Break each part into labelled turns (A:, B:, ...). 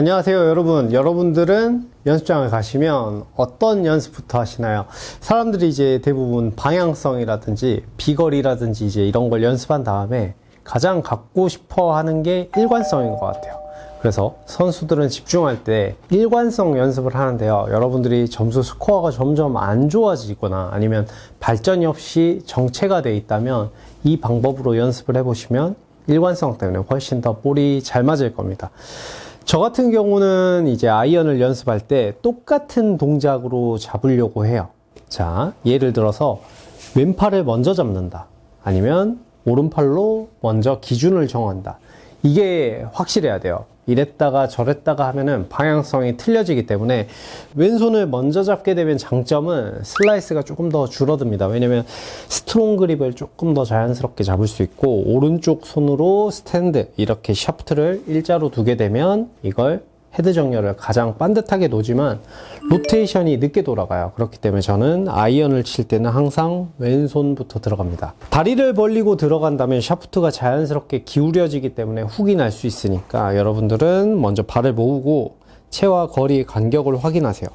A: 안녕하세요 여러분. 여러분들은 연습장을 가시면 어떤 연습부터 하시나요? 사람들이 이제 대부분 방향성이라든지 비거리라든지 이제 이런 걸 연습한 다음에 가장 갖고 싶어 하는 게 일관성인 것 같아요. 그래서 선수들은 집중할 때 일관성 연습을 하는데요. 여러분들이 점수 스코어가 점점 안 좋아지거나 아니면 발전이 없이 정체가 돼 있다면 이 방법으로 연습을 해보시면 일관성 때문에 훨씬 더 볼이 잘 맞을 겁니다. 저 같은 경우는 이제 아이언을 연습할 때 똑같은 동작으로 잡으려고 해요. 자, 예를 들어서 왼팔을 먼저 잡는다. 아니면 오른팔로 먼저 기준을 정한다. 이게 확실해야 돼요. 이랬다가 저랬다가 하면은 방향성이 틀려지기 때문에 왼손을 먼저 잡게 되면 장점은 슬라이스가 조금 더 줄어듭니다. 왜냐면 스트롱 그립을 조금 더 자연스럽게 잡을 수 있고 오른쪽 손으로 스탠드 이렇게 샤프트를 일자로 두게 되면 이걸 헤드 정렬을 가장 반듯하게 놓지만 로테이션이 늦게 돌아가요. 그렇기 때문에 저는 아이언을 칠 때는 항상 왼손부터 들어갑니다. 다리를 벌리고 들어간다면 샤프트가 자연스럽게 기울여지기 때문에 훅이 날 수 있으니까 여러분들은 먼저 발을 모으고 채와 거리의 간격을 확인하세요.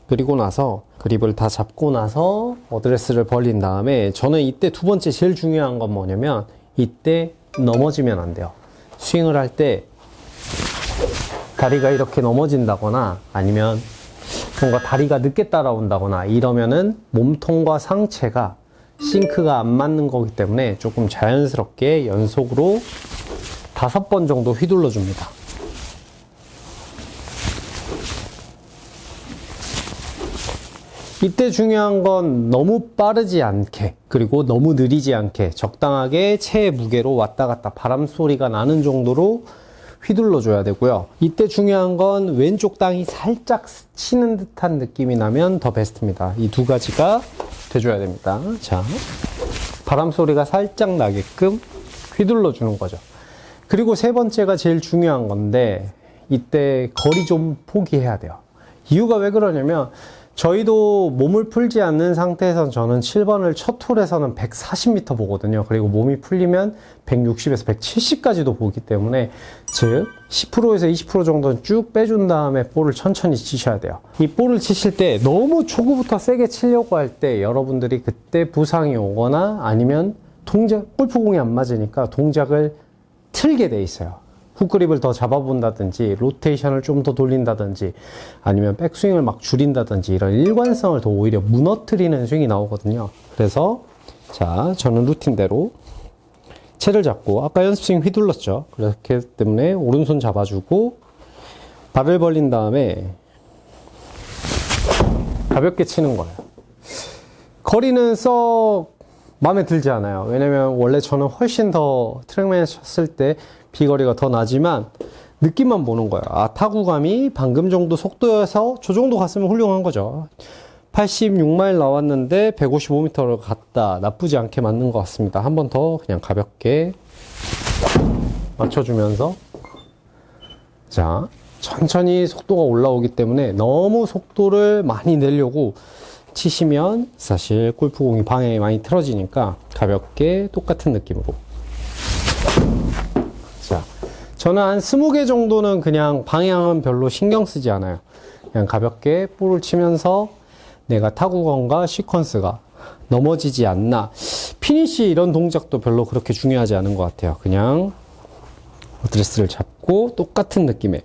A: 그리고 나서 그립을 다 잡고 나서 어드레스를 벌린 다음에 저는 이때 두 번째 제일 중요한 건 뭐냐면 이때 넘어지면 안 돼요. 스윙을 할 때 다리가 이렇게 넘어진다거나 아니면 뭔가 다리가 늦게 따라온다거나 이러면은 몸통과 상체가 싱크가 안 맞는 거기 때문에 조금 자연스럽게 연속으로 5번 정도 휘둘러 줍니다. 이때 중요한 건 너무 빠르지 않게 그리고 너무 느리지 않게 적당하게 체의 무게로 왔다 갔다 바람 소리가 나는 정도로 휘둘러 줘야 되고요. 이때 중요한 건 왼쪽 땅이 살짝 스치는 듯한 느낌이 나면 더 베스트입니다. 이 두 가지가 돼줘야 됩니다. 자, 바람 소리가 살짝 나게끔 휘둘러 주는 거죠. 그리고 세 번째가 제일 중요한 건데 이때 거리 좀 포기해야 돼요. 이유가 왜 그러냐면 저희도 몸을 풀지 않는 상태에선 저는 7번을 첫 홀에서는 140m 보거든요. 그리고 몸이 풀리면 160에서 170까지도 보기 때문에 즉 10%에서 20% 정도는 쭉 빼준 다음에 볼을 천천히 치셔야 돼요. 이 볼을 치실 때 너무 초구부터 세게 치려고 할 때 여러분들이 그때 부상이 오거나 아니면 골프공이 안 맞으니까 동작을 틀게 돼 있어요. 훅그립을 더 잡아본다든지 로테이션을 좀 더 돌린다든지 아니면 백스윙을 막 줄인다든지 이런 일관성을 더 오히려 무너뜨리는 스윙이 나오거든요. 그래서 자, 저는 루틴대로 채를 잡고 아까 연습 스윙 휘둘렀죠. 그렇기 때문에 오른손 잡아주고 발을 벌린 다음에 가볍게 치는 거예요. 거리는 썩 마음에 들지 않아요. 왜냐면 원래 저는 훨씬 더 트랙맨 쳤을 때 비거리가 더 나지만 느낌만 보는 거예요. 아, 타구감이 방금 정도 속도여서 저 정도 갔으면 훌륭한 거죠. 86마일 나왔는데 155m를 갔다. 나쁘지 않게 맞는 것 같습니다. 한 번 더 그냥 가볍게 맞춰주면서 자, 천천히 속도가 올라오기 때문에 너무 속도를 많이 내려고 치시면 사실 골프공이 방향이 많이 틀어지니까 가볍게 똑같은 느낌으로 자, 저는 한 20개 정도는 그냥 방향은 별로 신경 쓰지 않아요. 그냥 가볍게 볼을 치면서 내가 타구건과 시퀀스가 넘어지지 않나. 피니쉬 이런 동작도 별로 그렇게 중요하지 않은 것 같아요. 그냥 어드레스를 잡고 똑같은 느낌의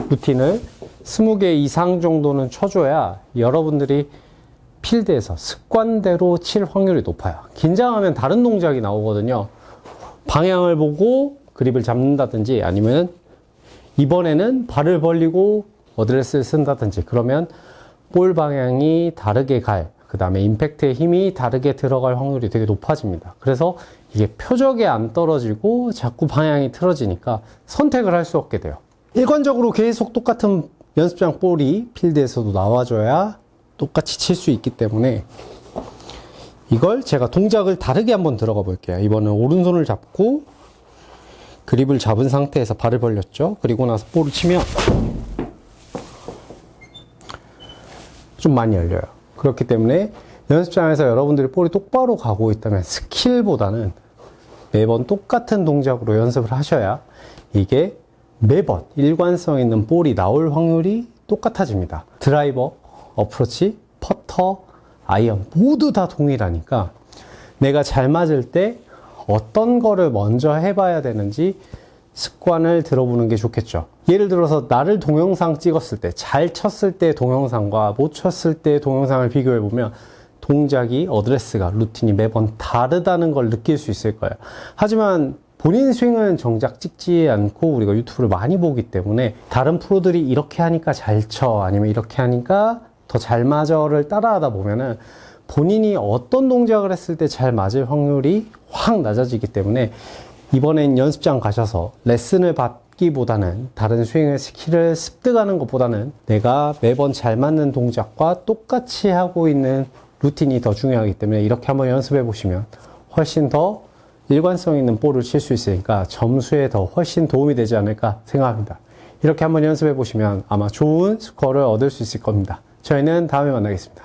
A: 루틴을 20개 이상 정도는 쳐줘야 여러분들이 필드에서 습관대로 칠 확률이 높아요. 긴장하면 다른 동작이 나오거든요. 방향을 보고 그립을 잡는다든지 아니면 이번에는 발을 벌리고 어드레스를 쓴다든지 그러면 볼 방향이 다르게 그 다음에 임팩트의 힘이 다르게 들어갈 확률이 되게 높아집니다. 그래서 이게 표적에 안 떨어지고 자꾸 방향이 틀어지니까 선택을 할 수 없게 돼요. 일관적으로 계속 똑같은 연습장 볼이 필드에서도 나와줘야 똑같이 칠 수 있기 때문에 이걸 제가 동작을 다르게 한번 들어가 볼게요. 이번엔 오른손을 잡고 그립을 잡은 상태에서 발을 벌렸죠. 그리고 나서 볼을 치면 좀 많이 열려요. 그렇기 때문에 연습장에서 여러분들이 볼이 똑바로 가고 있다면 스킬보다는 매번 똑같은 동작으로 연습을 하셔야 이게 매번 일관성 있는 볼이 나올 확률이 똑같아집니다. 드라이버, 어프로치, 퍼터, 아이언 모두 다 동일하니까 내가 잘 맞을 때 어떤 거를 먼저 해봐야 되는지 습관을 들어보는 게 좋겠죠. 예를 들어서 나를 동영상 찍었을 때, 잘 쳤을 때 동영상과 못 쳤을 때 동영상을 비교해보면 동작이, 어드레스가, 루틴이 매번 다르다는 걸 느낄 수 있을 거예요. 하지만 본인 스윙은 정작 찍지 않고 우리가 유튜브를 많이 보기 때문에 다른 프로들이 이렇게 하니까 잘 쳐, 아니면 이렇게 하니까 더 잘 맞아를 따라하다 보면은 본인이 어떤 동작을 했을 때 잘 맞을 확률이 확 낮아지기 때문에 이번엔 연습장 가셔서 레슨을 받기보다는 다른 스윙의 스킬을 습득하는 것보다는 내가 매번 잘 맞는 동작과 똑같이 하고 있는 루틴이 더 중요하기 때문에 이렇게 한번 연습해 보시면 훨씬 더 일관성 있는 볼을 칠 수 있으니까 점수에 더 훨씬 도움이 되지 않을까 생각합니다. 이렇게 한번 연습해 보시면 아마 좋은 스코어를 얻을 수 있을 겁니다. 저희는 다음에 만나겠습니다.